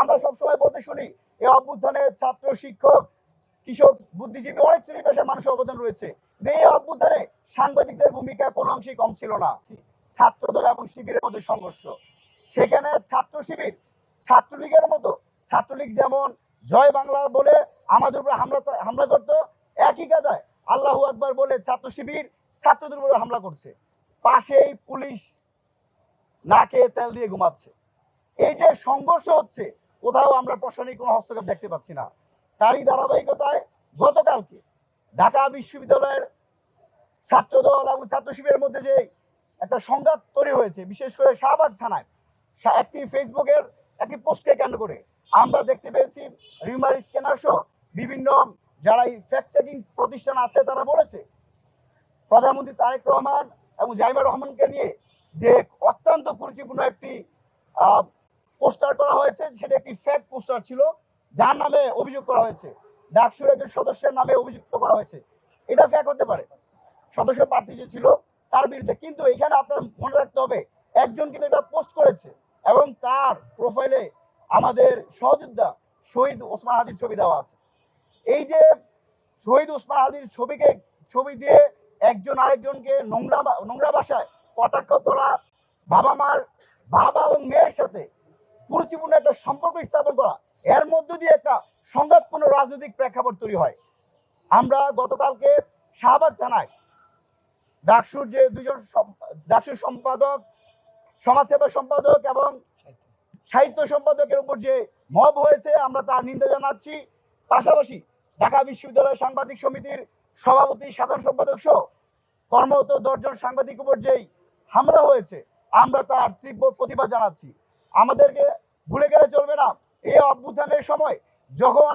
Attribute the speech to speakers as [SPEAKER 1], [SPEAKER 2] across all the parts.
[SPEAKER 1] আমরা সবসময় বলতে শুনি এই অভ্যুত্থানে ছাত্র, শিক্ষক, কৃষক, বুদ্ধিজীবী অনেক শ্রেণী পেশার মানুষের অবদান রয়েছে। এই অভ্যুত্থানে সাংবাদিকদের ভূমিকা কোনো অংশেই কম ছিল না। ছাত্রদল এবং শিবিরের মধ্যে সংঘর্ষ, সেখানে ছাত্র শিবির ছাত্রলীগের মতো, ছাত্রলীগ যেমন জয় বাংলা বলে আমাদের উপর হামলা করতো, একই কাদায় আল্লাহু আকবার বলে ছাত্র শিবির ছাত্রদের উপরে হামলা করছে। পাশেই পুলিশ না খেয়ে তেল দিয়ে ঘুমাচ্ছে। এই যে সংঘর্ষ হচ্ছে, কোথাও আমরা প্রশাসনিক কোনো হস্তক্ষেপ দেখতে পাচ্ছি না। তারই ধারাবাহিকতায় গতকালকে ঢাকা বিশ্ববিদ্যালয়ের ছাত্রদল এবং ছাত্র শিবিরের মধ্যে যে একটা সংঘাত তৈরি হয়েছে, বিশেষ করে শাহবাগ থানায় একটি ফেসবুকের একটি পোস্টকে কেন্দ্র করে আমরা দেখতে পেয়েছি রিউমার স্ক্যানার সহ বিভিন্ন যারা ফ্যাক্ট চেকিং প্রতিষ্ঠান আছে তারা বলেছে প্রধানমন্ত্রী তারেক রহমান এবং জাইমা রহমানকে নিয়ে যে অত্যন্ত কুরুচিপূর্ণ একটি পোস্টার করা হয়েছে, সেটা একটি ফেক পোস্টার ছিল, যার নামে অভিযোগ করা হয়েছে, ডাকসুর একজন সদস্যের নামে অভিযুক্ত করা হয়েছে। এটা ফেক হতে পারে, সদস্য প্রার্থী যে ছিল তার বিরুদ্ধে, কিন্তু এখানে আপনার মনে রাখতে হবে একজন কিন্তু এটা পোস্ট করেছে এবং তার প্রোফাইলে আমাদের সহযোদ্ধা শহীদ ওসমান হাদির ছবি দেওয়া আছে। এই যে শহীদ ওসমান হাদির ছবি দিয়ে একজন আরেকজনকে নোংরা ভাষায় কটাক্ষ করা, বাবা এবং মেয়ের সাথে কুরুচিপূর্ণ একটা সম্পর্ক স্থাপন করা, এর মধ্য দিয়ে একটা সংঘাতপূর্ণ রাজনৈতিক প্রেক্ষাপট তৈরি হয়। আমরা গতকালকে শাহবাগ থানায় ডাকসুর যে দুজন ডাকসুর সম্পাদক, সমাজসেবা সম্পাদক এবং সাহিত্য সম্পাদকের উপর যে মব হয়েছে, আমরা তার নিন্দা জানাচ্ছি। পাশাপাশি ঢাকা বিশ্ববিদ্যালয় সাংবাদিক সমিতির সভাপতি, সাধারণ সম্পাদক সহ কর্মরত 10 জন সাংবাদিক উপর যেই হামলা হয়েছে, আমরা তার তীব্র প্রতিবাদ জানাচ্ছি। আমাদেরকে ভুলে গেলে চলবে না, এই অভ্যুত্থানের সময় যখন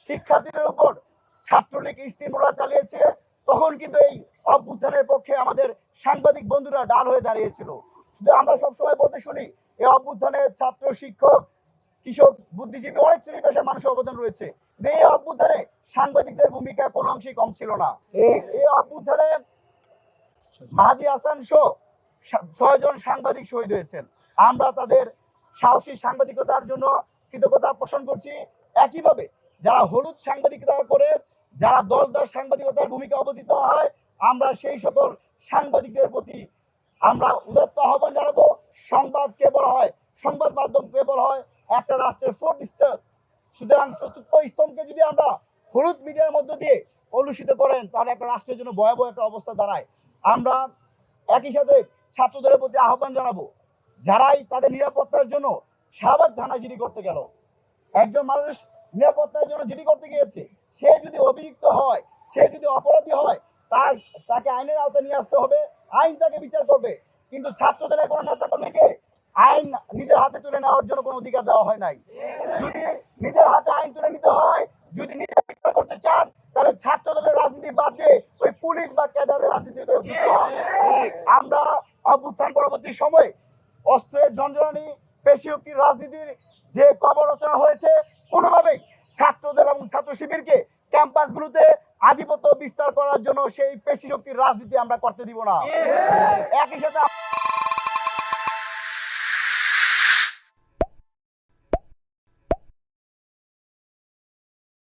[SPEAKER 1] শিক্ষার্থীদের উপর ছাত্রলীগ স্টিমুলার চালিয়েছে, তখন কিন্তু এই অভ্যুত্থানের পক্ষে আমাদের সাংবাদিক বন্ধুরা ডাল হয়ে দাঁড়িয়েছিল। আমরা সবসময় বলতে শুনি এই অভ্যুত্থানে ছাত্র, শিক্ষক, কৃষক, বুদ্ধিজীবী অনেক শ্রেণী পেশার মানুষের অবদান রয়েছে। এই অভ্যুত্থানে সাংবাদিকদের ভূমিকা কোনো অংশেই কম ছিল না। এই অভ্যুত্থানে মাহাদি হাসান সহ 6 জন সাংবাদিক শহীদ হয়েছেন। আমরা তাদের সাহসী সাংবাদিকতার জন্য কৃতজ্ঞতা পোষণ করছি। একইভাবে যারা হলুদ সাংবাদিকতা করে, যারা দলদার সাংবাদিকতার ভূমিকা অবতীর্ণ হয়, আমরা সেই সকল সাংবাদিকদের প্রতি আমরা উদাত্ত আহ্বান জানাবো। সংবাদকে বলা হয়, সংবাদ মাধ্যমকে বলা হয় একটা রাষ্ট্রের 4th স্টার। সুতরাং 4th স্তম্ভকে যদি আমরা হলুদ মিডিয়ার মধ্য দিয়ে কলুষিত করেন, তাহলে একটা রাষ্ট্রের জন্য ভয়াবহ একটা অবস্থা দাঁড়ায়। আমরা একই সাথে ছাত্রদের প্রতি আহ্বান জানাবো, যারাই তাদের নিরাপত্তার জন্য শাহবাগ থানা জিডি করতে গেল, একজন মানুষ নিরাপত্তার জন্য জিডি করতে গিয়েছে, সে যদি অভিযুক্ত হয়, সে যদি অপরাধী হয়, তাকে আইনের আওতায় নিয়ে আসতে হবে, আইন তাকে বিচার করবে। কিন্তু ছাত্রদের কোনো নেতা কর্মীকে আইন নিজের হাতে তুলে নেওয়ার জন্য কোনো অধিকার দেওয়া হয় নাই। যদি নিজের হাতে আইন তুলে নিতে হয়, যদি নিজে বিচার করতে চান, তাহলে ছাত্রদের রাজনীতি বাদ দিয়ে ওই পুলিশ বা ক্যাডারের রাজনীতিতে দিতে হয়। আমরা অভ্যুত্থান পরবর্তী সময়ে অস্ত্রের ঝঞ্ঝানি, পেশিশক্তির রাজনীতির যে কবর রচনা হয়েছে, কোনোভাবেই ছাত্রদের এবং ছাত্র শিবিরকে ক্যাম্পাসগুলোতে আধিপত্য বিস্তার করার জন্য সেই পেশিশক্তির রাজনীতি আমরা করতে দিব না। একই সাথে